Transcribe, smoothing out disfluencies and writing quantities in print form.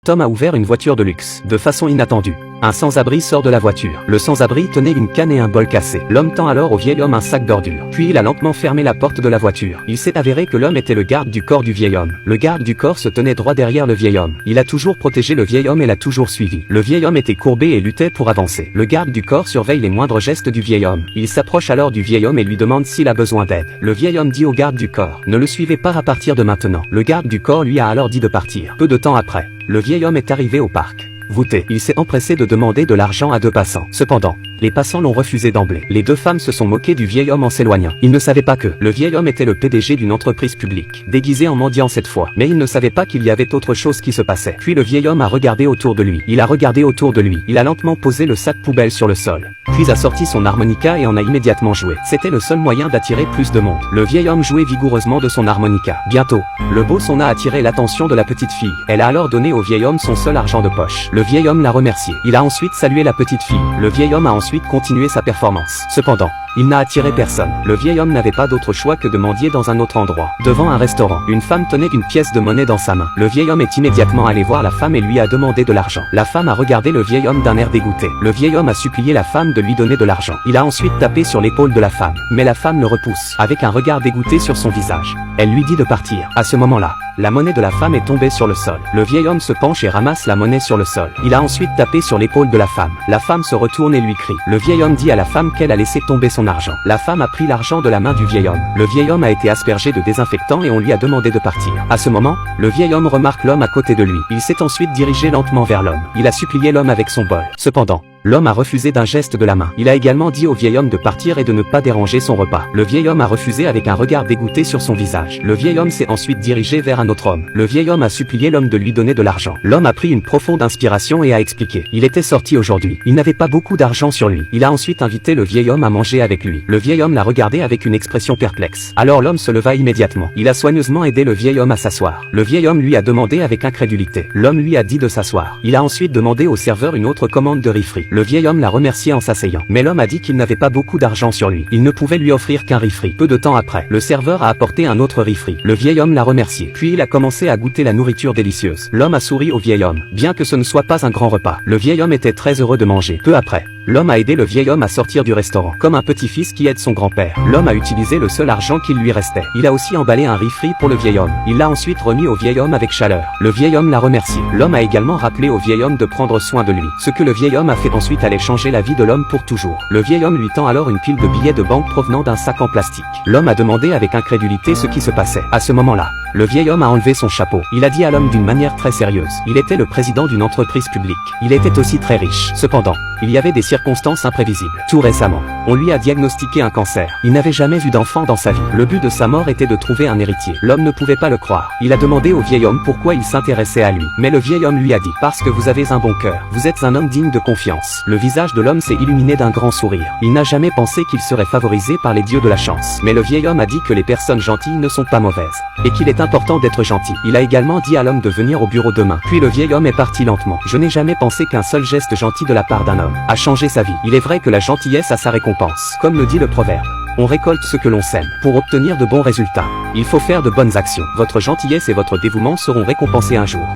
Tom a ouvert une voiture de luxe. De façon inattendue, un sans-abri sort de la voiture. Le sans-abri tenait une canne et un bol cassé. L'homme tend alors au vieil homme un sac d'ordures. Puis il a lentement fermé la porte de la voiture. Il s'est avéré que l'homme était le garde du corps du vieil homme. Le garde du corps se tenait droit derrière le vieil homme. Il a toujours protégé le vieil homme et l'a toujours suivi. Le vieil homme était courbé et luttait pour avancer. Le garde du corps surveille les moindres gestes du vieil homme. Il s'approche alors du vieil homme et lui demande s'il a besoin d'aide. Le vieil homme dit au garde du corps: ne le suivez pas à partir de maintenant. Le garde du corps lui a alors dit de partir. Peu de temps après, le vieil homme est arrivé au parc. Voûté, il s'est empressé de demander de l'argent à deux passants. Cependant, les passants l'ont refusé d'emblée. Les deux femmes se sont moquées du vieil homme en s'éloignant. Ils ne savaient pas que le vieil homme était le PDG d'une entreprise publique, déguisé en mendiant cette fois. Mais ils ne savaient pas qu'il y avait autre chose qui se passait. Puis le vieil homme a regardé autour de lui. Il a regardé autour de lui. Il a lentement posé le sac poubelle sur le sol. Puis a sorti son harmonica et en a immédiatement joué. C'était le seul moyen d'attirer plus de monde. Le vieil homme jouait vigoureusement de son harmonica. Bientôt, le beau son a attiré l'attention de la petite fille. Elle a alors donné au vieil homme son seul argent de poche. Le vieil homme l'a remercié. Il a ensuite salué la petite fille. Le vieil homme a ensuite continué sa performance. Cependant, il n'a attiré personne. Le vieil homme n'avait pas d'autre choix que de mendier dans un autre endroit. Devant un restaurant, une femme tenait une pièce de monnaie dans sa main. Le vieil homme est immédiatement allé voir la femme et lui a demandé de l'argent. La femme a regardé le vieil homme d'un air dégoûté. Le vieil homme a supplié la femme de lui donner de l'argent. Il a ensuite tapé sur l'épaule de la femme. Mais la femme le repousse, avec un regard dégoûté sur son visage. Elle lui dit de partir. À ce moment-là, la monnaie de la femme est tombée sur le sol. Le vieil homme se penche et ramasse la monnaie sur le sol. Il a ensuite tapé sur l'épaule de la femme. La femme se retourne et lui crie. Le vieil homme dit à la femme qu'elle a laissé tomber son argent. La femme a pris l'argent de la main du vieil homme. Le vieil homme a été aspergé de désinfectant et on lui a demandé de partir. À ce moment, le vieil homme remarque l'homme à côté de lui. Il s'est ensuite dirigé lentement vers l'homme. Il a supplié l'homme avec son bol. Cependant, l'homme a refusé d'un geste de la main. Il a également dit au vieil homme de partir et de ne pas déranger son repas. Le vieil homme a refusé avec un regard dégoûté sur son visage. Le vieil homme s'est ensuite dirigé vers un autre homme. Le vieil homme a supplié l'homme de lui donner de l'argent. L'homme a pris une profonde inspiration et a expliqué. Il était sorti aujourd'hui. Il n'avait pas beaucoup d'argent sur lui. Il a ensuite invité le vieil homme à manger avec lui. Le vieil homme l'a regardé avec une expression perplexe. Alors l'homme se leva immédiatement. Il a soigneusement aidé le vieil homme à s'asseoir. Le vieil homme lui a demandé avec incrédulité. L'homme lui a dit de s'asseoir. Il a ensuite demandé au serveur une autre commande de riz frit. Le vieil homme l'a remercié en s'asseyant. Mais l'homme a dit qu'il n'avait pas beaucoup d'argent sur lui. Il ne pouvait lui offrir qu'un riz frit. Peu de temps après, le serveur a apporté un autre riz frit. Le vieil homme l'a remercié. Puis il a commencé à goûter la nourriture délicieuse. L'homme a souri au vieil homme. Bien que ce ne soit pas un grand repas, le vieil homme était très heureux de manger. Peu après, l'homme a aidé le vieil homme à sortir du restaurant. Comme un petit-fils qui aide son grand-père, l'homme a utilisé le seul argent qu'il lui restait. Il a aussi emballé un riz frit pour le vieil homme. Il l'a ensuite remis au vieil homme avec chaleur. Le vieil homme l'a remercié. L'homme a également rappelé au vieil homme de prendre soin de lui. Ce que le vieil homme a fait ensuite allait changer la vie de l'homme pour toujours. Le vieil homme lui tend alors une pile de billets de banque provenant d'un sac en plastique. L'homme a demandé avec incrédulité ce qui se passait. À ce moment-là, le vieil homme a enlevé son chapeau. Il a dit à l'homme d'une manière très sérieuse. Il était le président d'une entreprise publique. Il était aussi très riche. Cependant, il y avait des circonstances imprévisibles. Tout récemment, on lui a diagnostiqué un cancer. Il n'avait jamais vu d'enfant dans sa vie. Le but de sa mort était de trouver un héritier. L'homme ne pouvait pas le croire. Il a demandé au vieil homme pourquoi il s'intéressait à lui. Mais le vieil homme lui a dit: parce que vous avez un bon cœur. Vous êtes un homme digne de confiance. Le visage de l'homme s'est illuminé d'un grand sourire. Il n'a jamais pensé qu'il serait favorisé par les dieux de la chance. Mais le vieil homme a dit que les personnes gentilles ne sont pas mauvaises. Et qu'il est important d'être gentil. Il a également dit à l'homme de venir au bureau demain. Puis le vieil homme est parti lentement. Je n'ai jamais pensé qu'un seul geste gentil de la part d'un homme a changé sa vie. Il est vrai que la gentillesse a sa récompense. Comme le dit le proverbe, on récolte ce que l'on sème. Pour obtenir de bons résultats, il faut faire de bonnes actions. Votre gentillesse et votre dévouement seront récompensés un jour.